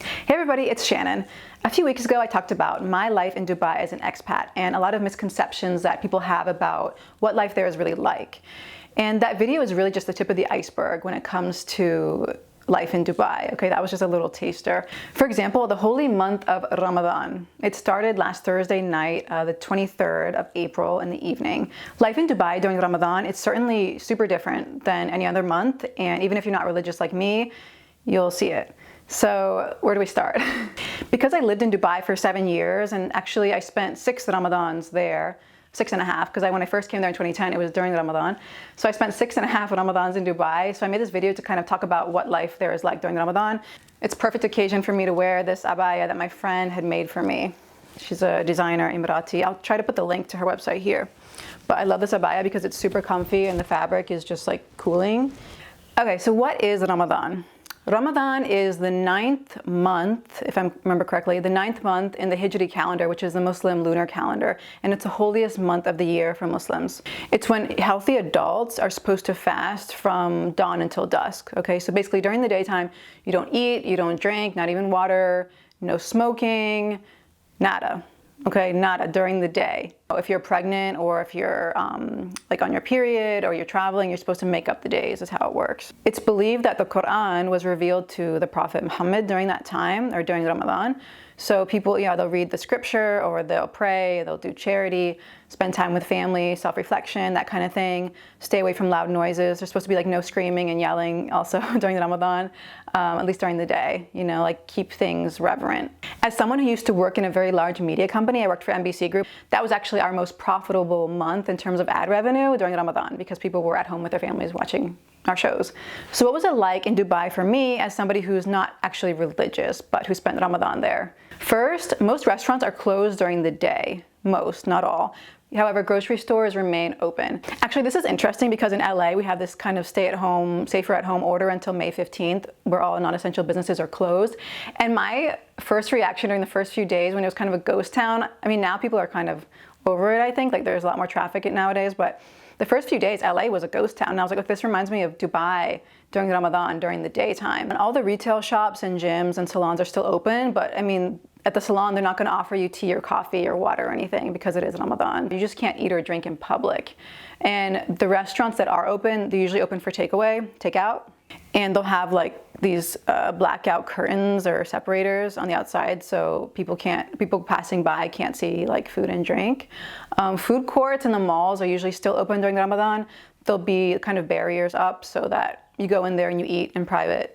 Hey everybody, it's Shannon. A few weeks ago I talked about my life in Dubai as an expat and a lot of misconceptions that people have about what life there is really like. And that video is really just the tip of the iceberg when it comes to life in Dubai. Okay, that was just a little taster. For example, the holy month of Ramadan. It started last Thursday night, the 23rd of April in the evening. Life in Dubai during Ramadan, it's certainly super different than any other month. And even if you're not religious like me, you'll see it. So where do we start? Because I lived in Dubai for 7 years, and actually I spent 6 Ramadans there, 6.5, because when I first came there in 2010, it was during Ramadan. So I spent 6.5 Ramadans in Dubai. So I made this video to kind of talk about what life there is like during Ramadan. It's a perfect occasion for me to wear this abaya that my friend had made for me. She's a designer, Emirati. I'll try to put the link to her website here. But I love this abaya because it's super comfy and the fabric is just like cooling. Okay, so what is Ramadan? Ramadan is the 9th month, if I remember correctly, the 9th month in the Hijri calendar, which is the Muslim lunar calendar, and it's the holiest month of the year for Muslims. It's when healthy adults are supposed to fast from dawn until dusk, okay? So basically during the daytime, you don't eat, you don't drink, not even water, no smoking, nada. Okay, nada during the day. If you're pregnant or if you're like on your period or you're traveling, you're supposed to make up the days is how it works. It's believed that the Quran was revealed to the Prophet Muhammad during that time or during Ramadan. So people, they'll read the scripture or they'll pray, they'll do charity, spend time with family, self-reflection, that kind of thing. Stay away from loud noises. There's supposed to be like no screaming and yelling also during the Ramadan, at least during the day, like keep things reverent. As someone who used to work in a very large media company, I worked for NBC Group, that was actually our most profitable month in terms of ad revenue during Ramadan because people were at home with their families watching our shows. So what was it like in Dubai for me as somebody who's not actually religious, but who spent Ramadan there? First, most restaurants are closed during the day. Most, not all. However, grocery stores remain open. Actually, this is interesting because in LA, we have this kind of stay-at-home, safer-at-home order until May 15th, where all non-essential businesses are closed. And my first reaction during the first few days when it was kind of a ghost town, now people are kind of over it, I think. Like there's a lot more traffic nowadays, but the first few days, LA was a ghost town. And I was like, look, this reminds me of Dubai during Ramadan, during the daytime. And all the retail shops and gyms and salons are still open, but at the salon, they're not gonna offer you tea or coffee or water or anything because it is Ramadan. You just can't eat or drink in public. And the restaurants that are open, they're usually open for takeout. And they'll have like these blackout curtains or separators on the outside so people passing by can't see like food and drink. Food courts in the malls are usually still open during Ramadan. There'll be kind of barriers up so that you go in there and you eat in private,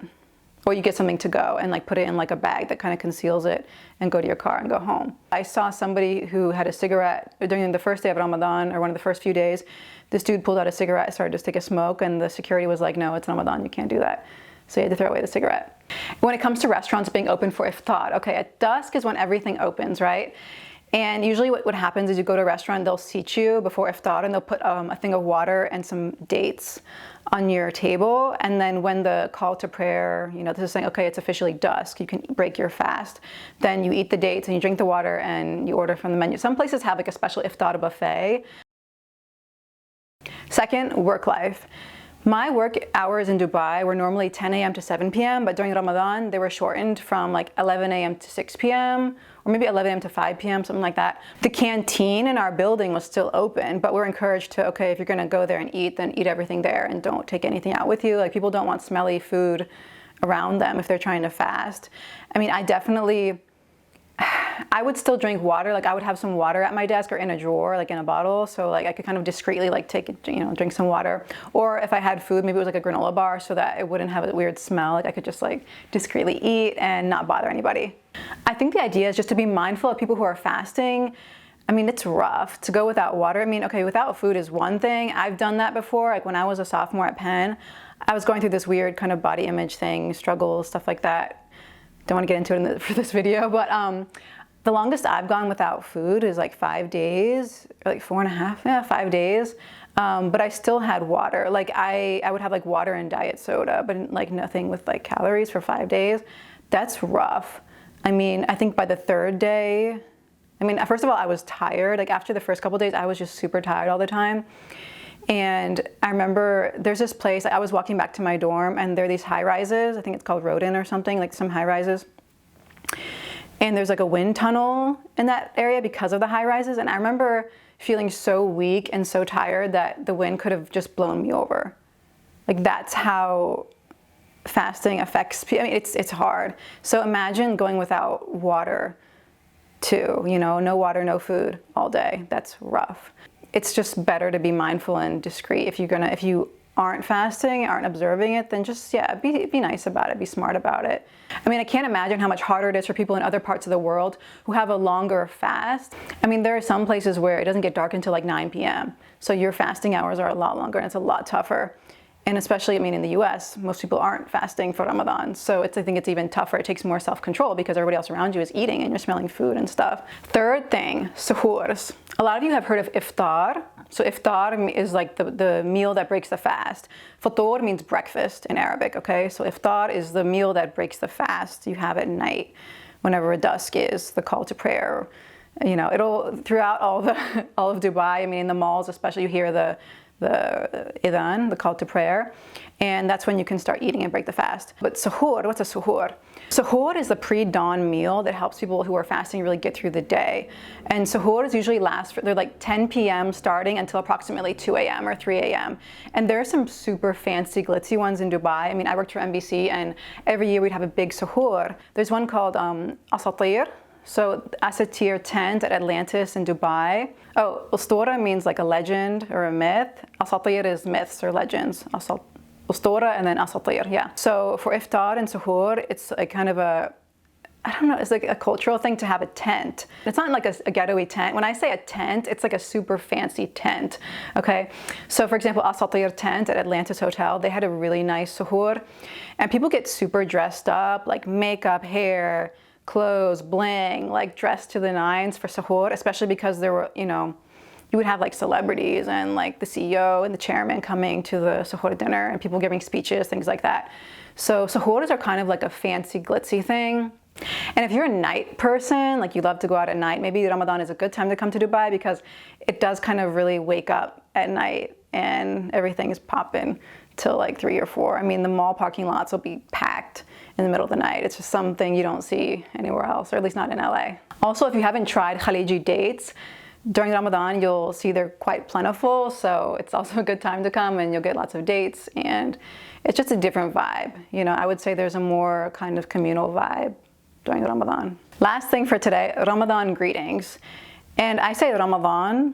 or you get something to go and like put it in like a bag that kind of conceals it and go to your car and go home. I saw somebody who had a cigarette during the first day of Ramadan or one of the first few days. This dude pulled out a cigarette, started to take a smoke, and the security was like, no, it's Ramadan, you can't do that. So he had to throw away the cigarette. When it comes to restaurants being open for iftar, okay, at dusk is when everything opens, right? And usually what happens is you go to a restaurant, they'll seat you before iftar and they'll put a thing of water and some dates on your table. And then when the call to prayer, this is saying, okay, it's officially dusk, you can break your fast. Then you eat the dates and you drink the water and you order from the menu. Some places have like a special iftar buffet. Second, work life. My work hours in Dubai were normally 10 a.m. to 7 p.m., but during Ramadan, they were shortened from like 11 a.m. to 6 p.m., or maybe 11 a.m. to 5 p.m., something like that. The canteen in our building was still open, but we're encouraged to, okay, if you're gonna go there and eat, then eat everything there and don't take anything out with you. Like people don't want smelly food around them if they're trying to fast. I would still drink water. Like I would have some water at my desk or in a drawer, like in a bottle. So like I could kind of discreetly like drink some water. Or if I had food, maybe it was like a granola bar so that it wouldn't have a weird smell. Like I could just like discreetly eat and not bother anybody. I think the idea is just to be mindful of people who are fasting. It's rough to go without water. Okay, without food is one thing. I've done that before. Like when I was a sophomore at Penn, I was going through this weird kind of body image thing, struggles, stuff like that. Don't want to get into it for this video, but the longest I've gone without food is like 5 days, or like 4.5, 5 days. But I still had water. Like I would have like water and diet soda, but like nothing with like calories for 5 days. That's rough. I think by the third day, first of all, I was tired. Like after the first couple days, I was just super tired all the time. And I remember there's this place, I was walking back to my dorm and there are these high rises. I think it's called Rodin or something, like some high rises. And there's like a wind tunnel in that area because of the high rises. And I remember feeling so weak and so tired that the wind could have just blown me over. Like that's how fasting affects people. I mean, it's hard. So imagine going without water too, you know, no water, no food all day. That's rough. It's just better to be mindful and discreet. If you aren't fasting, aren't observing it, then just, yeah, be nice about it, be smart about it. I mean, I can't imagine how much harder it is for people in other parts of the world who have a longer fast. I mean, there are some places where it doesn't get dark until like 9 p.m. So your fasting hours are a lot longer and it's a lot tougher. And especially, I mean, in the US, most people aren't fasting for Ramadan. So I think it's even tougher. It takes more self-control because everybody else around you is eating and you're smelling food and stuff. Third thing, suhoors. A lot of you have heard of iftar. So iftar is like the meal that breaks the fast. Futur means breakfast in Arabic, okay? So iftar is the meal that breaks the fast you have at night whenever dusk is, the call to prayer. You know, it'll, throughout all of Dubai, I mean, in the malls especially, you hear the idhan, the call to prayer, and that's when you can start eating and break the fast. But suhoor, what's a suhoor? Suhoor is the pre-dawn meal that helps people who are fasting really get through the day. And suhoors usually they're like 10 p.m. starting until approximately 2 a.m. or 3 a.m. And there are some super fancy glitzy ones in Dubai. I mean, I worked for NBC and every year we'd have a big suhoor. There's one called asatir. So Asatir tent at Atlantis in Dubai. Oh, Ustura means like a legend or a myth. Asatir is myths or legends. Ustura and then Asatir, yeah. So for iftar and suhoor, it's like kind of I don't know, it's like a cultural thing to have a tent. It's not like a ghetto-y tent. When I say a tent, it's like a super fancy tent, okay? So for example, Asatir tent at Atlantis Hotel, they had a really nice suhoor. And people get super dressed up, like makeup, hair, clothes, bling, like dressed to the nines for suhoor, especially because there were, you know, you would have like celebrities and like the CEO and the chairman coming to the suhoor dinner and people giving speeches, things like that. So suhoors are kind of like a fancy glitzy thing. And if you're a night person, like you love to go out at night, maybe Ramadan is a good time to come to Dubai because it does kind of really wake up at night and everything is popping till like 3 or 4. I mean, the mall parking lots will be packed in the middle of the night. It's just something you don't see anywhere else, or at least not in LA. Also, if you haven't tried Khaliji dates, during Ramadan, you'll see they're quite plentiful. So it's also a good time to come and you'll get lots of dates. And it's just a different vibe. You know, I would say there's a more kind of communal vibe during Ramadan. Last thing for today, Ramadan greetings. And I say Ramadan.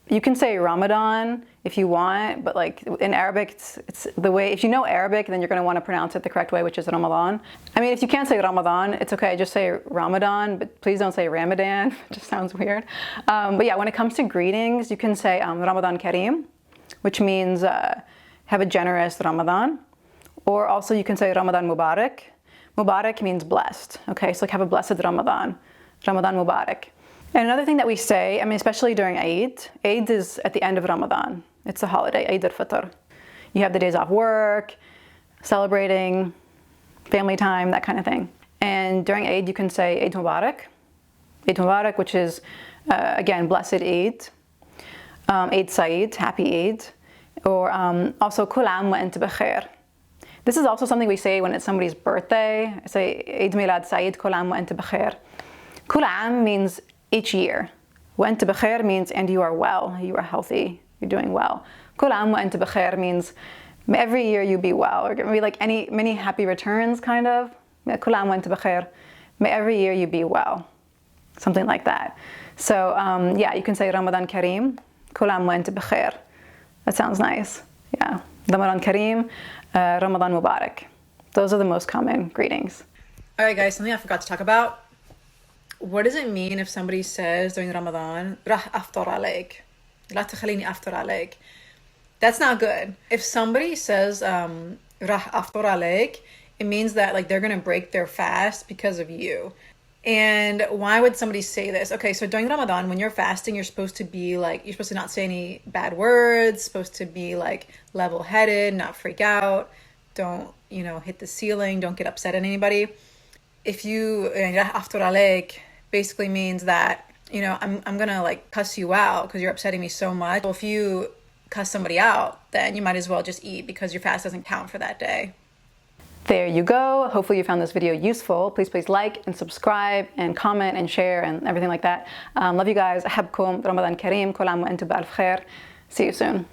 You can say Ramadan if you want, but like in Arabic, it's the way, if you know Arabic, then you're going to want to pronounce it the correct way, which is Ramadan. I mean, if you can't say Ramadan, it's okay. Just say Ramadan, but please don't say Ramadan. It just sounds weird. But yeah, when it comes to greetings, you can say Ramadan Kareem, which means have a generous Ramadan. Or also you can say Ramadan Mubarak. Mubarak means blessed. Okay, so like have a blessed Ramadan. Ramadan Mubarak. And another thing that we say, I mean, especially during Eid, Eid is at the end of Ramadan. It's a holiday, Eid al-Fitr. You have the days off work, celebrating, family time, that kind of thing. And during Eid, you can say Eid Mubarak, which is, again, blessed Eid. Eid Saeed, happy Eid. Or also, Kul Am wa ant bikhair. This is also something we say when it's somebody's birthday. I say Eid Milad Saeed, Kul Am wa ant bikhair. Kul Am means each year. Wa ant bikhair means and you are well, you are healthy, you're doing well. Kul Am wa ant bikhair means every year you be well, or maybe like many happy returns kind of. Kul Am wa ant bikhair. May every year you be well. Something like that. So yeah, you can say Ramadan Kareem, Kul Am wa ant bikhair. That sounds nice. Yeah. Ramadan Kareem, Ramadan Mubarak. Those are the most common greetings. All right, guys, something I forgot to talk about. What does it mean if somebody says during Ramadan, "Rah افطر عليك"? لا تخليني افطر عليك. That's not good. If somebody says "Rah افطر عليك," it means that like they're gonna break their fast because of you. And why would somebody say this? Okay, so during Ramadan, when you're fasting, you're supposed to be like, you're supposed to not say any bad words, supposed to be like level-headed, not freak out, don't, you know, hit the ceiling, don't get upset at anybody. If you, after عليك, basically means that, you know, I'm gonna like cuss you out because you're upsetting me so much. Well, if you cuss somebody out, then you might as well just eat because your fast doesn't count for that day. There you go. Hopefully you found this video useful. Please like and subscribe and comment and share and everything like that. Love you guys. أحبكم. Ramadan Kareem. كل عام وأنتم بألف خير. See you soon.